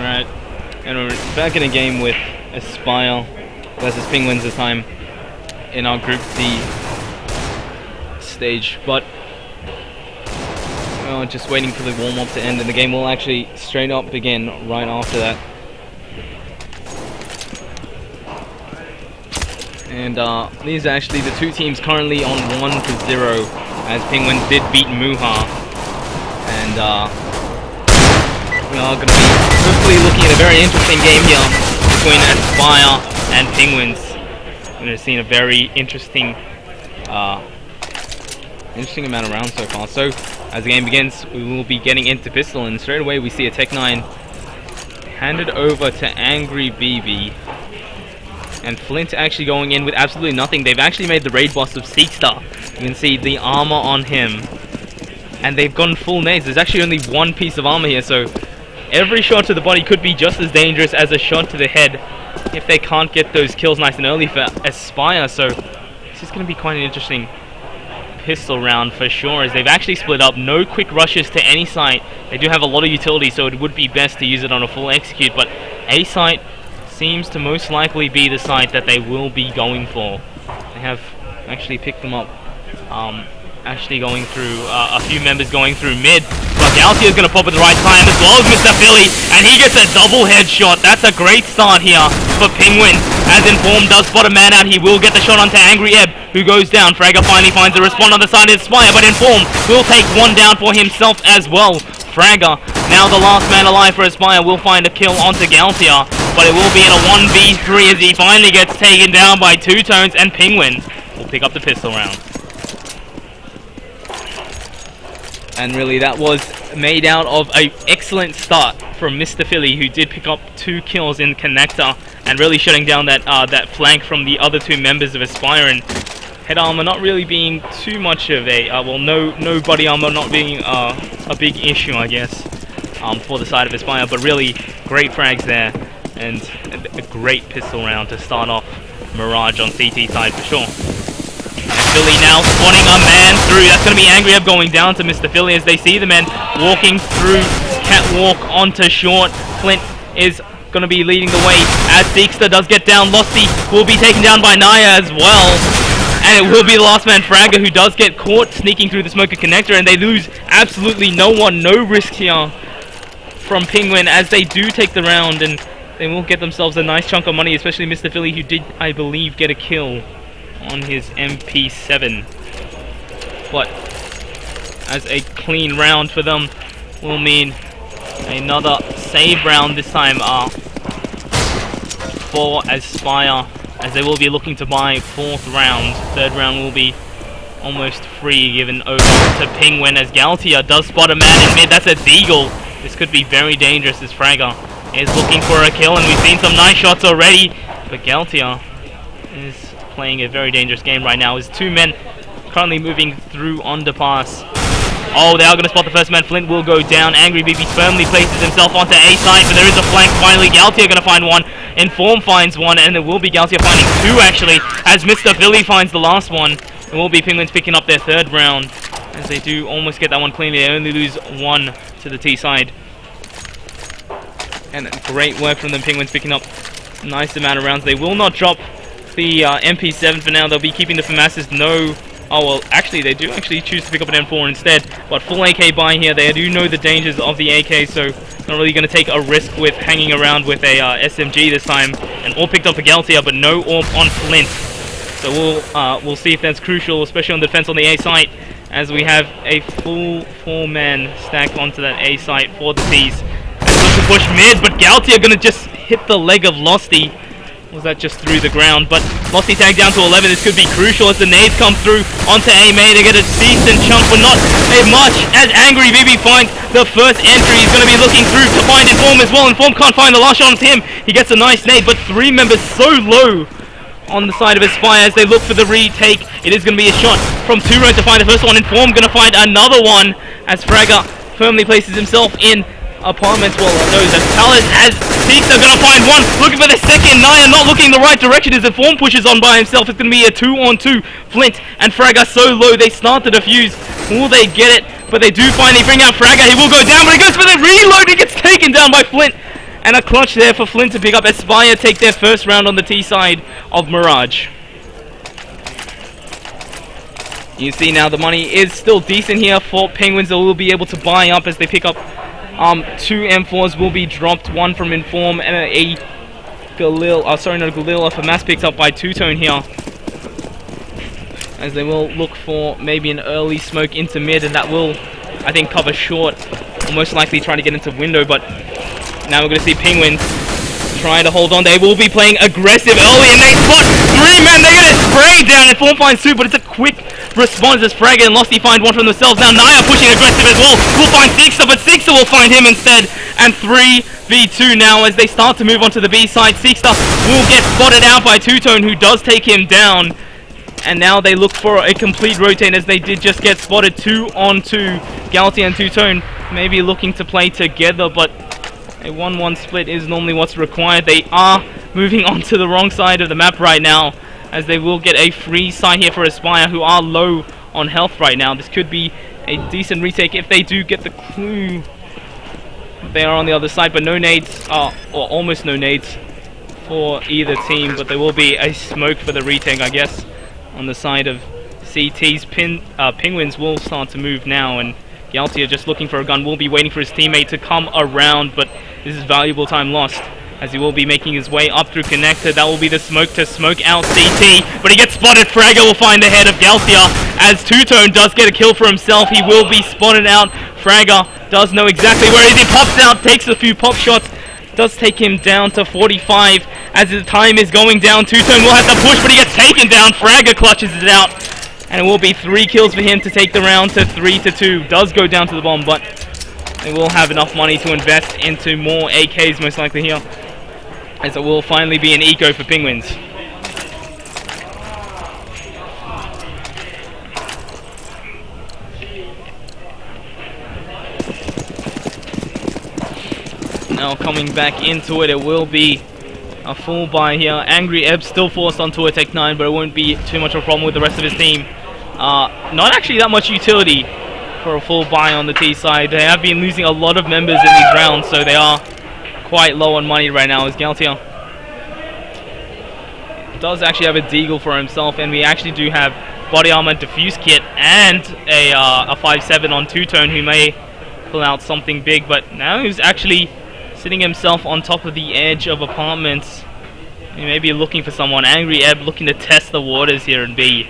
Alright, and we're back in a game with Aspire versus Penguins this time in our Group D stage, but just waiting for the warm-up to end, and the game will actually straight up begin right after that. And these are actually the two teams currently on 1-0, as Penguins did beat Muha, and we are going to be hopefully looking at a very interesting game here between Aspire and Penguins. We've seen a very interesting amount of rounds so far. So as the game begins, we will be getting into pistol, and straight away we see a Tech 9 handed over to Angry BB, and Flint actually going in with absolutely nothing. They've actually made the raid boss of Seekster. You can see the armor on him, and they've gone full nades. There's actually only one piece of armor here, so every shot to the body could be just as dangerous as a shot to the head if they can't get those kills nice and early for Aspire. So this is going to be quite an interesting pistol round for sure, as they've actually split up. No quick rushes to any site. They do have a lot of utility, so it would be best to use it on a full execute, but A site seems to most likely be the site that they will be going for. They have actually picked them up. Actually going through a few members going through mid, but Galtia is going to pop at the right time, as well as Mr. Philly, and he gets a double headshot. That's a great start here for Penguins, as Inform does spot a man out. He will get the shot onto Angry Ebb, who goes down. Fragger finally finds a respawn on the side of Aspire, but Inform will take one down for himself as well. Fragger, now the last man alive for Aspire, will find a kill onto Galtia, but it will be in a 1v3 as he finally gets taken down by Two Tones, and Penguins will pick up the pistol round. And really, that was made out of an excellent start from Mr. Philly, who did pick up 2 kills in Connector, and really shutting down that that flank from the other 2 members of Aspire. And head armor not really being too much of a no body armor not being a big issue, I guess, for the side of Aspire. But really great frags there, and a great pistol round to start off Mirage on CT side for sure. Philly now spawning a man through. That's going to be Angry Ebb going down to Mr. Philly as they see the men walking through catwalk onto short. Flint is going to be leading the way as Seekster does get down. Losty will be taken down by Naya as well. And it will be the last man, Fragger, who does get caught sneaking through the smoker connector, and they lose absolutely no one. No risk here from Penguin as they do take the round, and they will get themselves a nice chunk of money, especially Mr. Philly, who did, I believe, get a kill on his MP7. But as a clean round for them will mean another save round this time for Aspire, as they will be looking to buy 4th round. 3rd round will be almost free, given over to Penguin, as Galtia does spot a man in mid. That's a Deagle. This could be very dangerous, as Fragger is looking for a kill, and we've seen some nice shots already, but Galtia is playing a very dangerous game right now, as 2 men currently moving through underpass. Oh, they are going to spot the first man. Flint will go down. Angry BB firmly places himself onto A side, but there is a flank finally. Galtia going to find one. Inform finds one, and it will be Galtia finding 2 actually, as Mr. Philly finds the last one. It will be Penguins picking up their 3rd round, as they do almost get that one cleanly. They only lose 1 to the T side. And great work from them. Penguins picking up a nice amount of rounds. They will not drop the MP7 for now. They'll be keeping the FAMASs. No, oh well, actually they do actually choose to pick up an M4 instead, but full AK buy here. They do know the dangers of the AK, so not really going to take a risk with hanging around with a SMG this time. And all picked up for Galtia, but no AWP on Flint, so we'll see if that's crucial, especially on the defense on the A site, as we have a full 4-man stack onto that A site for the T's. And to push mid, but Galtia going to just hit the leg of Losty. Was that just through the ground? But Losty tagged down to 11. This could be crucial as the nades come through onto A main. They get a decent chunk, but not a much, as Angry BB finds the first entry. He's going to be looking through to find Inform as well. Inform can't find the last shot on him. He gets a nice nade, but 3 members so low on the side of Aspire as they look for the retake. It is going to be a shot from 2 rows to find the first one. Inform going to find another one as Fragger firmly places himself in apartments. Well, those as Palace, as Seekster gonna find one, looking for the second. Naya not looking in the right direction as Inform pushes on by himself. It's gonna be a 2-on-2. Flint and Fragger so low, they start to defuse. Will they get it? But they do finally bring out Fragger. He will go down, but he goes for the reload. He gets taken down by Flint. And a clutch there for Flint to pick up. Aspire take their first round on the T side of Mirage. You see now the money is still decent here for Penguins. They will be able to buy up as they pick up 2 M4s will be dropped, 1 from Inform and a Galil, sorry, not Galil, for mass picked up by Two-Tone here. As they will look for maybe an early smoke into mid, and that will, I think, cover short. Or most likely trying to get into window, but now we're going to see Penguins trying to hold on. They will be playing aggressive early, and they spot 3 men. They're going to spray down, and Form finds 2, but it's a quick response as Fragger and Losty find 1 from themselves. Now Naya pushing aggressive as well. Will find Sixter, but Sixter will find him instead. And 3v2 now as they start to move on to the B side. Sixter will get spotted out by Two-Tone, who does take him down. And now they look for a complete rotate as they did just get spotted 2 on 2. Galti and Two-Tone maybe looking to play together, but a 1-1 split is normally what's required. They are moving on to the wrong side of the map right now, as they will get a free side here for Aspire, who are low on health right now. This could be a decent retake if they do get the clue. They are on the other side, but no nades, or almost no nades for either team, but there will be a smoke for the retake, I guess, on the side of CT's. Penguins will start to move now, and Galtia just looking for a gun, will be waiting for his teammate to come around, but this is valuable time lost, as he will be making his way up through connector. That will be the smoke to smoke out CT, but he gets spotted. Fragger will find the head of Galtia, as Two-Tone does get a kill for himself. He will be spotted out. Fragger does know exactly where he is. He pops out, takes a few pop shots, does take him down to 45. As the time is going down, Two-Tone will have to push, but he gets taken down. Fragger clutches it out, and it will be 3 kills for him to take the round to 3-2. Does go down to the bomb, but they will have enough money to invest into more AKs most likely here, as it will finally be an eco for Penguins. Now coming back into it, it will be a full buy here. Angry Ebb still forced onto a Tech 9, but it won't be too much of a problem with the rest of his team. Not actually that much utility for a full buy on the T side. They have been losing a lot of members in these rounds, so they are quite low on money right now, as Galtier does actually have a deagle for himself, and we actually do have body armor, diffuse kit, and a 5-7 on Two-Tone, who may pull out something big, but now he's actually sitting himself on top of the edge of apartments. He may be looking for someone. Angry Ebb looking to test the waters here in B,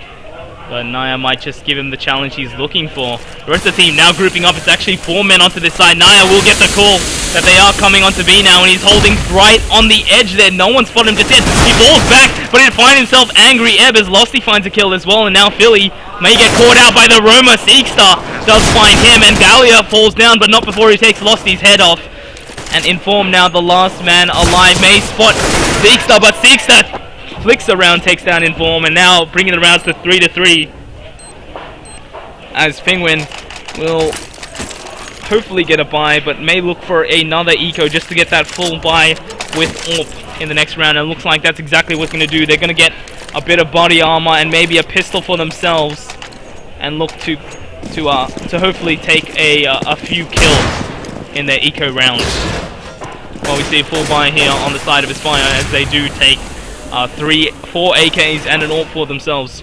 but Naya might just give him the challenge he's looking for. The rest of the team now grouping up. It's actually 4 men onto this side. Naya will get the call that they are coming onto B now, and he's holding right on the edge there. No one spotted him just yet. He falls back, but he'll find himself. Angry Ebb as Losty finds a kill as well, and now Philly may get caught out by the Roma. Seekstar does find him, and Gallia falls down, but not before he takes Losty's head off. And Inform now, the last man alive, may spot Seekstar, but Seekstar flicks around, takes down Inform, and now bringing the rounds to 3-3. As Penguin will hopefully get a buy, but may look for another eco just to get that full buy with AWP in the next round. And it looks like that's exactly what's going to do. They're going to get a bit of body armor and maybe a pistol for themselves, and look to hopefully take a few kills in their eco rounds. Well, we see a full buy here on the side of Aspire, as they do take 4 AKs and an AWP for themselves.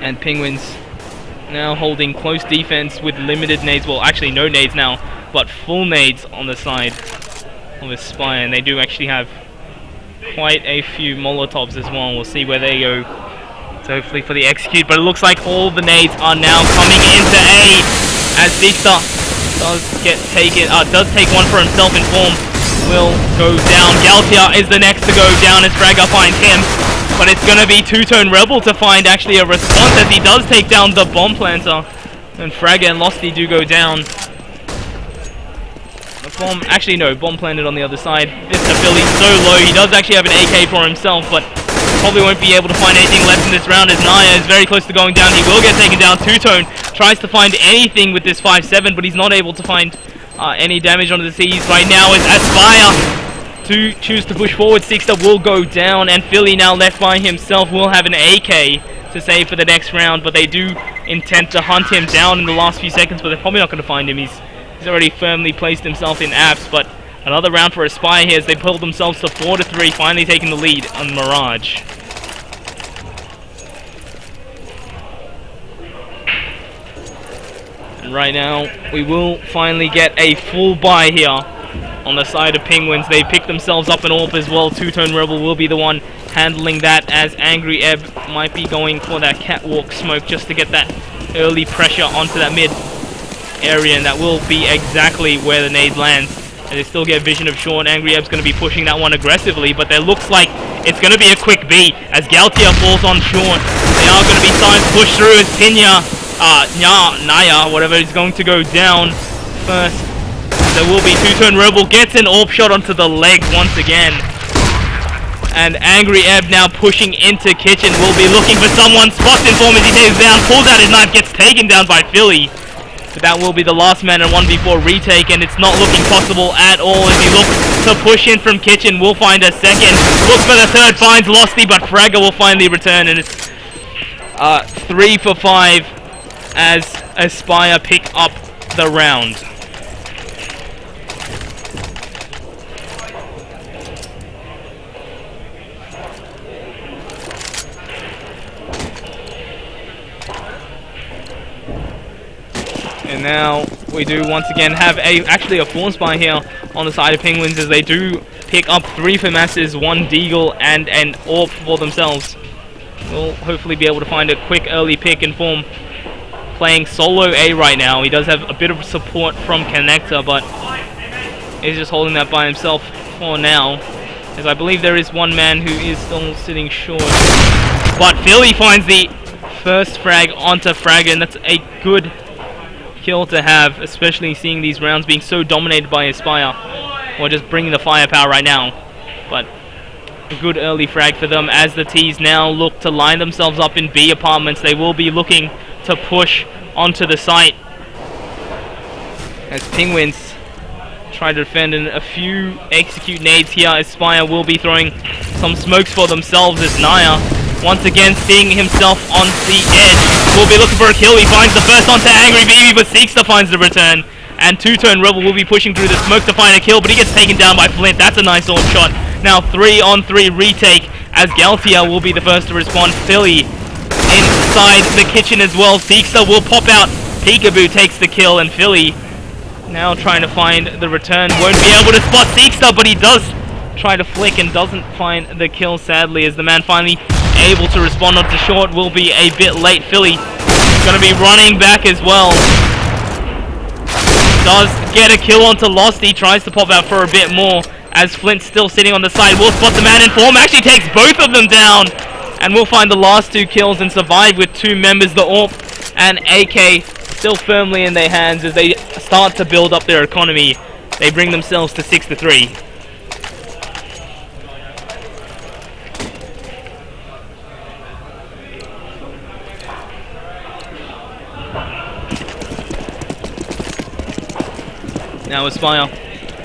And Penguins now holding close defense with limited nades. Well, actually no nades now, but full nades on the side of Aspire. And they do actually have quite a few Molotovs as well. We'll see where they go. So hopefully for the execute, but it looks like all the nades are now coming into A, as Seekstar does take one for himself. Inform will go down. Galtia is the next to go down as Fragger finds him, but it's going to be Two-Tone Rebel to find actually a response, as he does take down the bomb planter, and Fragger and Losty do go down. The bomb, actually no, bomb planted on the other side. Mr. Philly's so low, he does actually have an AK for himself, but probably won't be able to find anything left in this round, as Naya is very close to going down. He will get taken down. Two-Tone tries to find anything with this 5-7, but he's not able to find any damage onto the C's right now, as Aspire to choose to push forward. Sixter will go down, and Philly now left by himself will have an AK to save for the next round, but they do intend to hunt him down in the last few seconds, but they're probably not going to find him. He's already firmly placed himself in apps, but Another round for Aspire here as they pull themselves to 4-3, finally taking the lead on Mirage. And right now, we will finally get a full buy here on the side of Penguins. They pick themselves up an AWP as well. Two-Tone Rebel will be the one handling that, as Angry Ebb might be going for that catwalk smoke just to get that early pressure onto that mid area, and that will be exactly where the nade lands. And they still get vision of short. Angry Ebb's going to be pushing that one aggressively, but there looks like it's going to be a quick B as Galtia falls on short. They are going to be starting to push through as Naya, whatever, is going to go down first. There will be Two-Tone Rebel gets an AWP shot onto the leg once again. And Angry Ebb now pushing into Kitchen, will be looking for someone, spots Inform as he takes down, pulls out his knife, gets taken down by Philly. But that will be the last man in 1v4 retake, and it's not looking possible at all as he looks to push in from Kitchen. Will find a second, looks for the third, finds Losty, but Fragger will finally return, and it's 3 for 5 as Aspire pick up the round. And now we do once again have actually a force buy here on the side of Penguins, as they do pick up 3 FAMASs, 1 Deagle, and an AWP for themselves. We'll hopefully be able to find a quick early pick. Inform playing solo A right now. He does have a bit of support from Connector, but he's just holding that by himself for now, as I believe there is one man who is still sitting short. But Philly finds the first frag onto Fragger, and that's a good kill to have, especially seeing these rounds being so dominated by Aspire, or just bringing the firepower right now. But a good early frag for them as the T's now look to line themselves up in B apartments. They will be looking to push onto the site as Penguins try to defend, and a few execute nades here. Aspire will be throwing some smokes for themselves as Naya once again seeing himself on the edge. Will be looking for a kill. He finds the first onto Angry BB, but Seekster finds the return. And Two-Tone Rebel will be pushing through the smoke to find a kill, but he gets taken down by Flint. That's a nice AWP shot. Now 3-on-3 retake as Galtia will be the first to respond. Philly inside the kitchen as well. Seekster will pop out. Peekaboo takes the kill, and Philly now trying to find the return. Won't be able to spot Seekster, but he does try to flick and doesn't find the kill, sadly, as the man finally able to respond onto short. Will be a bit late. Philly going to be running back as well. Does get a kill onto Losty, tries to pop out for a bit more as Flint's still sitting on the side. Will spot the man Inform, actually takes both of them down, and will find the last 2 kills and survive with 2 members. The AWP and AK still firmly in their hands as they start to build up their economy. They bring themselves to 6-3. Now Aspire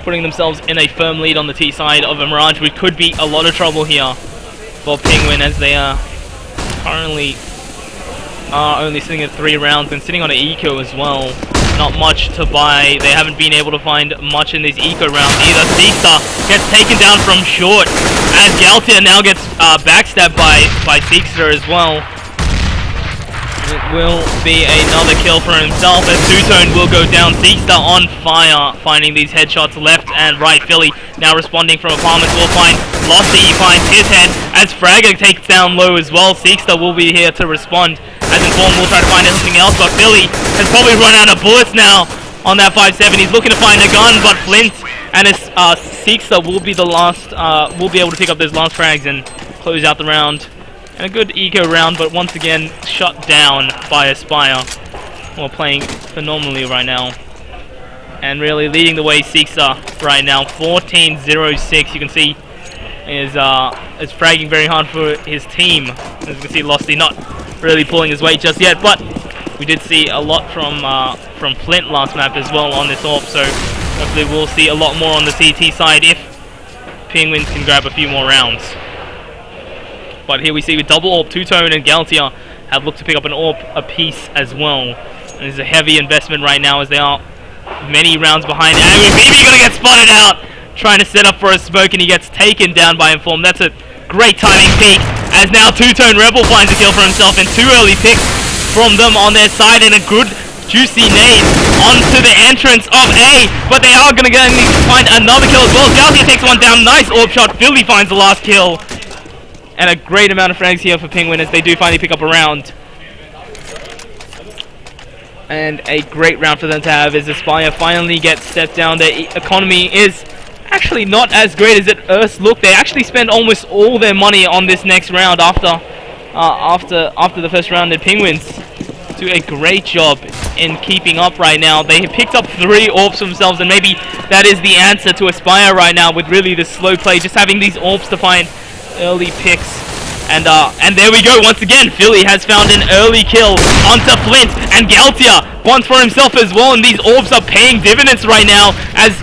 putting themselves in a firm lead on the T side of a Mirage, which could be a lot of trouble here for Penguin, as they are currently only sitting at 3 rounds and sitting on an eco as well. Not much to buy. They haven't been able to find much in these eco rounds either. Seekster gets taken down from short as Galtia now gets backstabbed by Seekster as well. It will be another kill for himself as Two-Tone will go down. Seekster on fire, finding these headshots left and right. Philly now responding from apartments will find Losty. He finds his head as Fragger takes down low as well. Seekster will be here to respond as Inform will try to find something else, but Philly has probably run out of bullets now on that 5-7. He's looking to find a gun, but Flint and his Seekster will be the last, will be able to pick up those last frags and close out the round. And a good eco round, but once again shut down by Aspire. Well, playing phenomenally right now. And really leading the way, Seekster right now. 14-0-6. You can see is fragging very hard for his team. As you can see, Losty not really pulling his weight just yet, but we did see a lot from Flint last map as well on this AWP, so hopefully we'll see a lot more on the CT side if Penguins can grab a few more rounds. But here we see with double AWP, Two-Tone and Galtia have looked to pick up an AWP apiece as well. And there's a heavy investment right now as they are many rounds behind. Angry BB gonna get spotted out, trying to set up for a smoke, and he gets taken down by Inform. That's a great timing peek, as now Two-Tone Rebel finds a kill for himself, and 2 early picks from them on their side, and a good juicy nade onto the entrance of A, but they are going to need to find another kill as well. Galtia takes one down, nice orb shot, Philly finds the last kill, and a great amount of frags here for Penguin as they do finally pick up a round. And a great round for them to have as Aspire finally gets stepped down. Their economy is actually not as great as it first looked. They actually spend almost all their money on this next round after the first round. The Penguins do a great job in keeping up right now. They have picked up 3 orbs for themselves, and maybe that is the answer to Aspire right now with really the slow play, just having these orbs to find early picks. And there we go, once again, Philly has found an early kill onto Flint, and Galtia wants for himself as well, and these orbs are paying dividends right now, as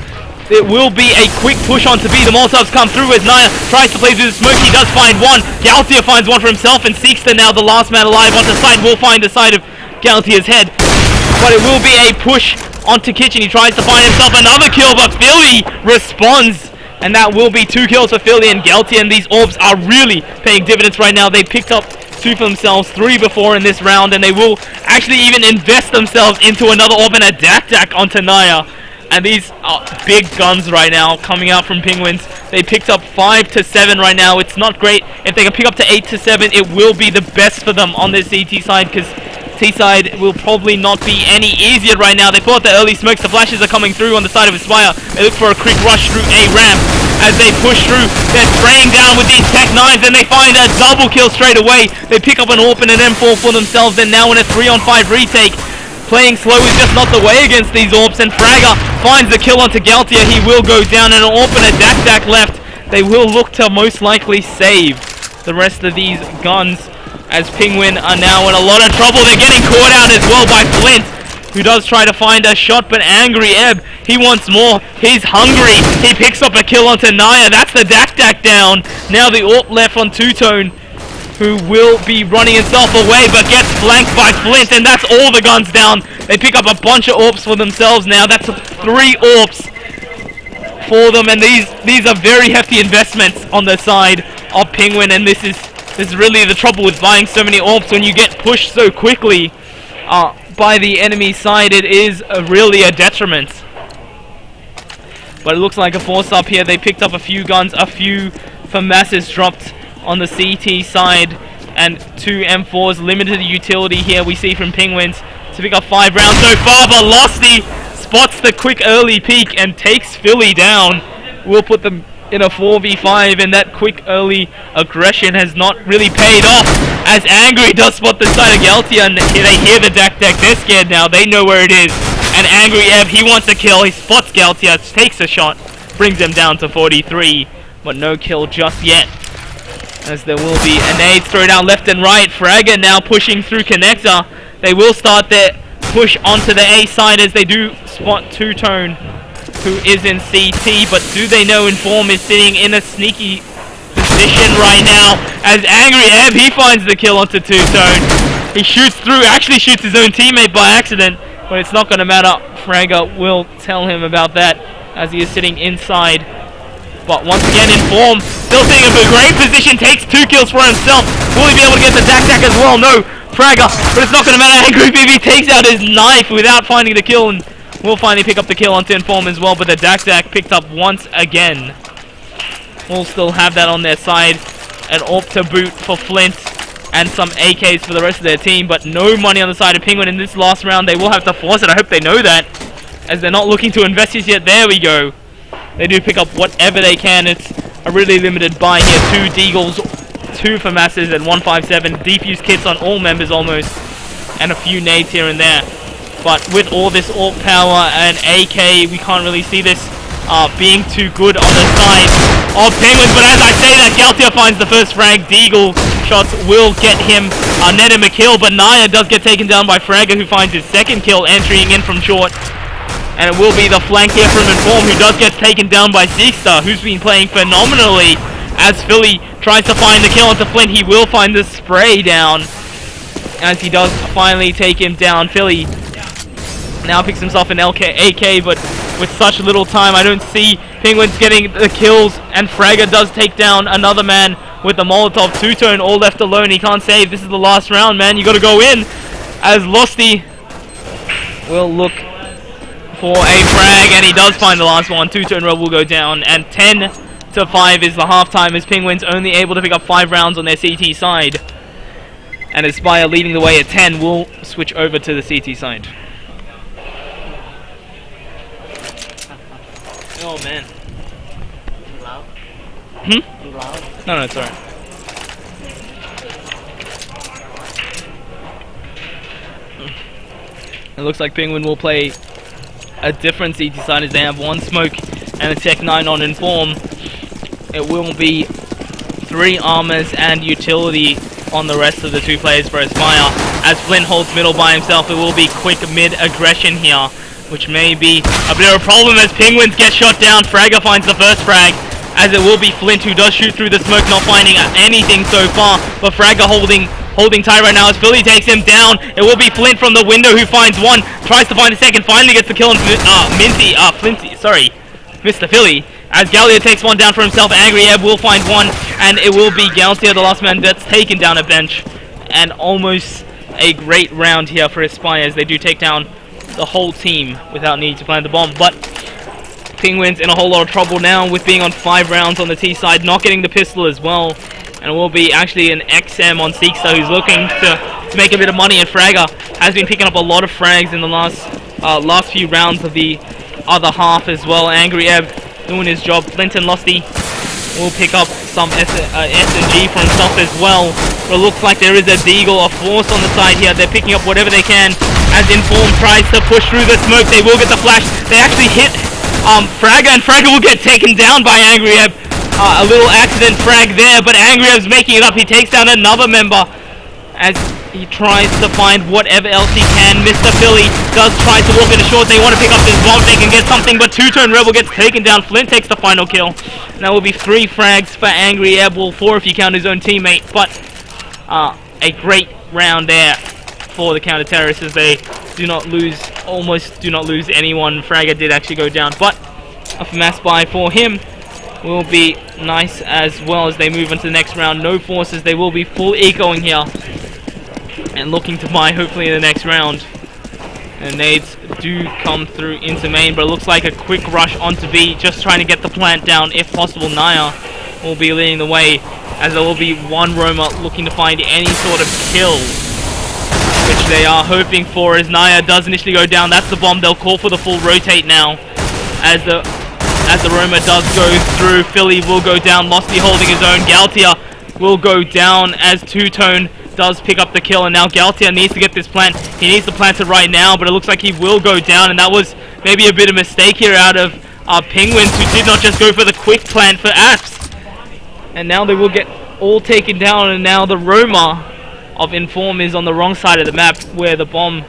it will be a quick push on to B. The Molotovs come through as Naya tries to play through the smoke. He does find one. Galtia finds one for himself, and Seekster, now the last man alive on the side, will find the side of Galtia's head. But it will be a push onto Kitchen. He tries to find himself another kill, but Philly responds. And that will be 2 kills for Philly and Galtia, and these orbs are really paying dividends right now. They picked up 2 for themselves, 3 before in this round, and they will actually even invest themselves into another orb and a Dak onto Naya. And these are big guns right now coming out from Penguins. They picked up 5 to 7 right now. It's not great. If they can pick up to 8 to 7, it will be the best for them on this CT side, because T-side will probably not be any easier right now. They pull out the early smokes. The flashes are coming through on the side of Aspire. They look for a quick rush through a ramp. As they push through, they're spraying down with these Tech 9s, and they find a double kill straight away. They pick up an AWP and an M4 for themselves, and now in a 3-on-5 retake. Playing slow is just not the way against these AWPs, and Fragger finds the kill onto Galtia. He will go down, and an AWP and a Dak left. They will look to most likely save the rest of these guns, as Penguin are now in a lot of trouble. They're getting caught out as well by Flint, who does try to find a shot, but Angry Ebb, he wants more. He's hungry. He picks up a kill onto Naya. That's the Dak down. Now the AWP left on Two-Tone, who will be running himself away, but gets flanked by Flint, and that's all the guns down. They pick up a bunch of AWPs for themselves now. That's 3 AWPs for them, and these are very hefty investments on the side of Penguin, and this is really the trouble with buying so many AWPs. When you get pushed so quickly by the enemy side, it is really a detriment. But it looks like a force up here. They picked up a few guns, a few FAMASs dropped on the CT side, and 2 M4s. Limited utility here we see from Penguins to pick up 5 rounds so far, but Losty spots the quick early peek and takes Philly down. We'll put them in a 4v5, and that quick early aggression has not really paid off, as Angry does spot the side of Galtia, and they hear the Dak. They're scared now. They know where it is, and Angry Ebb, he wants a kill. He spots Galtia, takes a shot, brings him down to 43, but no kill just yet, as there will be a nade thrown out left and right. Fragger now pushing through Connector. They will start their push onto the A side as they do spot Two-Tone, who is in CT, but do they know Inform is sitting in a sneaky position right now, as Angry Ebb, he finds the kill onto Two-Tone. He shoots through, actually shoots his own teammate by accident, but it's not going to matter. Fragger will tell him about that as he is sitting inside. But once again, Inform, still sitting in a great position, takes 2 kills for himself. Will he be able to get the Dak as well? No, Fragger, but it's not going to matter. Angry BB takes out his knife without finding the kill, and will finally pick up the kill onto Inform as well, but the Dak picked up once again. We'll still have that on their side. An AWP to boot for Flint, and some AKs for the rest of their team, but no money on the side of Penguin in this last round. They will have to force it. I hope they know that, as they're not looking to invest this yet. There we go. They do pick up whatever they can. It's a really limited buy here. 2 Deagles, 2 FAMASs, and 157 defuse kits on all members almost, and a few nades here and there. But with all this AWP power and AK, we can't really see this being too good on the side of Penguins. But as I say that, Galtia finds the first frag. Deagle shots will get him net him a kill, but Naya does get taken down by Fragger, who finds his 2nd kill, entering in from short. And it will be the flank here from Inform, who does get taken down by Seekster, who's been playing phenomenally. As Philly tries to find the kill onto Flint, he will find the spray down, as he does finally take him down. Philly now picks himself an AK, but with such little time, I don't see Penguins getting the kills, and Fragger does take down another man with the Molotov. Two-Tone all left alone. He can't save. This is the last round, man. You got to go in. As Losty will look for a frag, and he does find the last one. Two-Tone Rebel will go down, and 10-5 is the halftime, as Penguins only able to pick up 5 rounds on their CT side. And Aspire leading the way at 10 will switch over to the CT side. Oh man. Loud? Hmm? Loud? No, it's alright. It looks like Penguin will play a different CT side, as they have one smoke and a Tech 9 on Inform. It will be 3 armors and utility on the rest of the 2 players for Aspire. As Flint holds middle by himself, it will be quick mid aggression here, which may be a bit of a problem as Penguins get shot down. Fragger finds the first frag, as it will be Flint who does shoot through the smoke, not finding anything so far, but Fragger holding tight right now as Philly takes him down. It will be Flint from the window who finds one, tries to find a second, finally gets the kill on Mr. Philly. As Gallia takes one down for himself, Angry Ebb will find one, and it will be Galtia, the last man, that's taken down a bench. And almost a great round here for Aspire, as they do take down the whole team without needing to plant the bomb. But Penguins in a whole lot of trouble now with being on 5 rounds on the T side, not getting the pistol as well. And it will be actually an XM on Seekster who's looking to make a bit of money, and Fragger has been picking up a lot of frags in the last few rounds of the other half as well. Angry Ebb doing his job. Flint and Losty will pick up some SMG for himself as well. But it looks like there is a Deagle, a Force on the side here. They're picking up whatever they can as Inform tries to push through the smoke. They will get the flash. They actually hit Fragger, and Fragger will get taken down by Angry Ebb. A little accident frag there, but Angry Ebb's making it up. He takes down another member as he tries to find whatever else he can. Mr. Philly does try to walk in the short. They want to pick up this bomb. They can get something, but Two-Tone Rebel gets taken down. Flint takes the final kill. And that will be 3 frags for Angry Ebb. Well, 4 if you count his own teammate, but a great round there for the counter-terrorists, as they almost do not lose anyone. Fragger did actually go down, but a mass buy for him will be nice as well as they move into the next round. No forces. They will be full ecoing here and looking to buy hopefully in the next round. And nades do come through into main, but it looks like a quick rush onto B, just trying to get the plant down if possible. Naya will be leading the way, as there will be one roamer looking to find any sort of kill, which they are hoping for, as Naya does initially go down. That's the bomb. They'll call for the full rotate now, as the roamer does go through. Philly will go down. Losty holding his own. Galtia will go down as Two-Tone does pick up the kill, and now Galtia needs to get this plant. He needs to plant it right now, but it looks like he will go down, and that was maybe a bit of a mistake here out of Penguins, who did not just go for the quick plant for Apps. And now they will get all taken down, and now the roamer of Inform is on the wrong side of the map where the bomb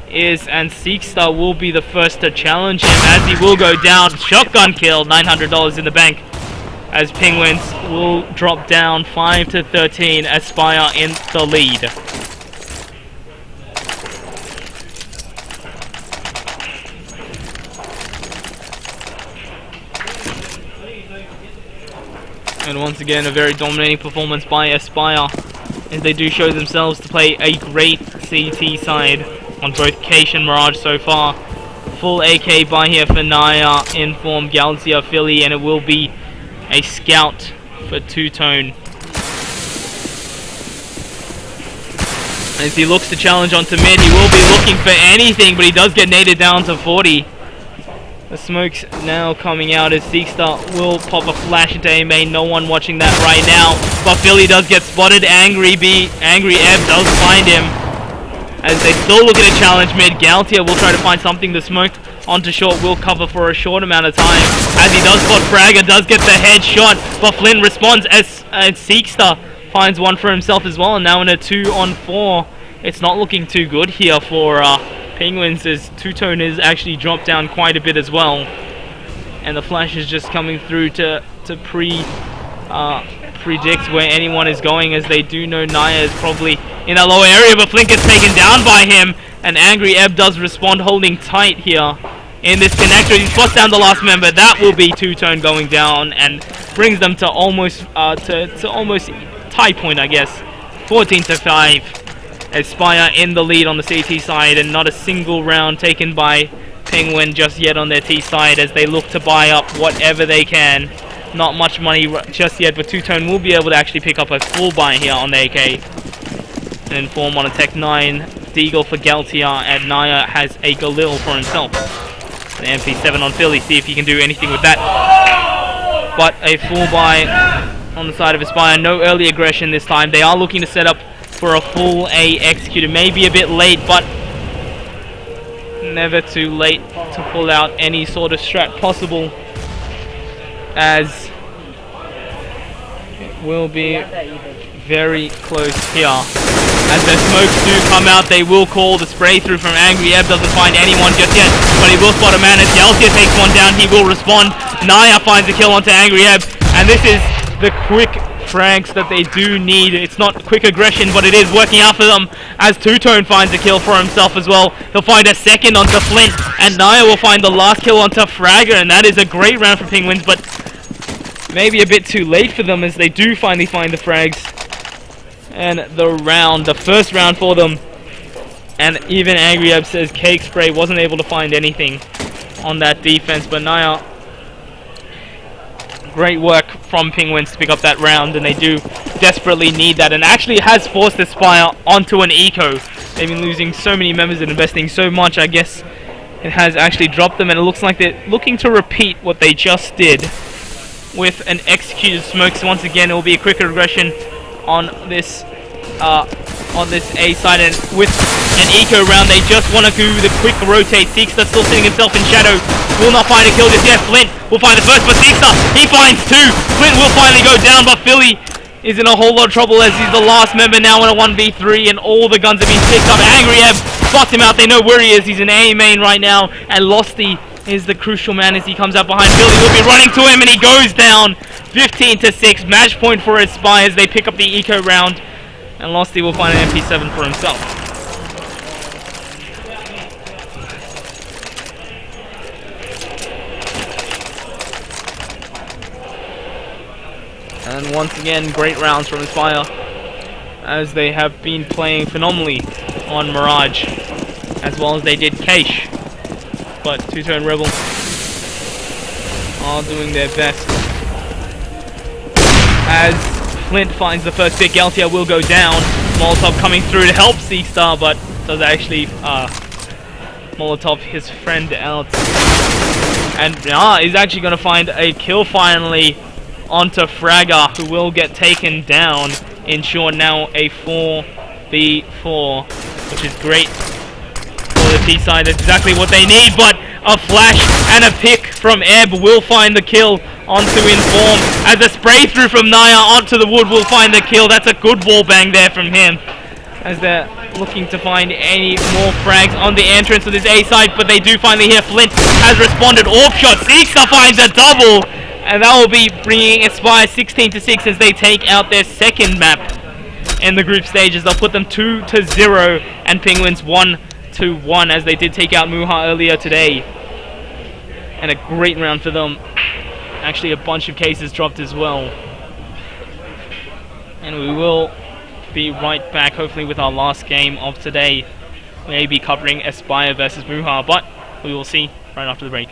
is, and Seekstar will be the first to challenge him, as he will go down. Shotgun kill, $900 in the bank, as Penguins will drop down 5-13, Aspire in the lead. And once again, a very dominating performance by Aspire, as they do show themselves to play a great CT side on both Cache and Mirage so far. Full AK buy here for Naya, Inform, Galzia, Philly, and it will be a scout for Two-Tone. As he looks to challenge onto mid, he will be looking for anything, but he does get naded down to 40. The smoke's now coming out as Seekstar will pop a flash into A main. No one watching that right now, but Philly does get spotted. Angry Ebb does find him, as they still look at a challenge mid. Galtia will try to find something. The smoke onto short will cover for a short amount of time, as he does spot frag and does get the headshot, but Flynn responds as Seekstar finds one for himself as well, and now in a 2-on-4. It's not looking too good here for Penguins, as Two-Tone has actually dropped down quite a bit as well, and the flash is just coming through to predict where anyone is going, as they do know Naya is probably in that lower area, but Flink is taken down by him, and Angry Ebb does respond, holding tight here in this connector. He spots down the last member. That will be Two-Tone going down and brings them to almost to almost tie point, I guess. 14-5. Aspire in the lead on the CT side, and not a single round taken by Penguin just yet on their T side as they look to buy up whatever they can. Not much money just yet, but Two-Tone will be able to actually pick up a full buy here on the AK. And Inform on a Tech 9, Deagle for Galtier, and Naya has a Galil for himself. An MP7 on Philly, see if he can do anything with that. But a full buy on the side of Aspire, no early aggression this time. They are looking to set up for a full A executor, maybe a bit late, but never too late to pull out any sort of strat possible, as it will be very close here. As their smokes do come out, they will call the spray through from Angry Ebb. Doesn't find anyone just yet, but he will spot a man as Galtier takes one down. He will respond. Naya finds a kill onto Angry Ebb, and this is the quick frags that they do need. It's not quick aggression, but it is working out for them, as Two-Tone finds a kill for himself as well. He'll find a second onto Flint, and Naya will find the last kill onto Fragger, and that is a great round for Penguins, but maybe a bit too late for them as they do finally find the frags. And the first round for them, and even Angry Ebb says Cake Spray wasn't able to find anything on that defense, but Naya, great work from Penguins to pick up that round, and they do desperately need that, and actually has forced Aspire onto an eco. They've been losing so many members and investing so much, I guess it has actually dropped them, and it looks like they're looking to repeat what they just did with an executed smokes. Once again, it will be a quicker regression on this A side, and with an eco round, they just want to do the quick rotate. Seekster still sitting himself in shadow, will not find a kill just yet. Flint will find the first, but Seekster, he finds two. Flint will finally go down, but Philly is in a whole lot of trouble as he's the last member now in a 1v3, and all the guns have been picked up. Angry Ebb spots him out. They know where he is. He's in A main right now, and Losty is the crucial man as he comes out behind Philly. Will be running to him, and he goes down. 15-6, match point for Aspire as they pick up the eco round, and Losty will find an MP7 for himself. And once again, great rounds from Aspire, as they have been playing phenomenally on Mirage, as well as they did Cache. But Two-Tone Rebel are doing their best. As Flint finds the first pick, Galtier will go down. Molotov coming through to help Seastar, but does actually Molotov his friend out. And is actually going to find a kill finally onto Fragger, who will get taken down. In short, now a 4v4, which is great for the T side. That's exactly what they need, but a flash and a pick from Ebb will find the kill onto Inform, as a spray through from Naya onto the wood will find the kill. That's a good wall bang there from him, as they're looking to find any more frags on the entrance of this A side, but they do finally hear Flint has responded. Orb shot, Seekster finds a double, and that will be bringing Aspire 16-6 as they take out their second map in the group stages. They'll put them 2-0, and Penguins 1-1, as they did take out Muha earlier today. And a great round for them. Actually, a bunch of cases dropped as well. And we will be right back, hopefully with our last game of today. Maybe covering Aspire versus Muha, but we will see right after the break.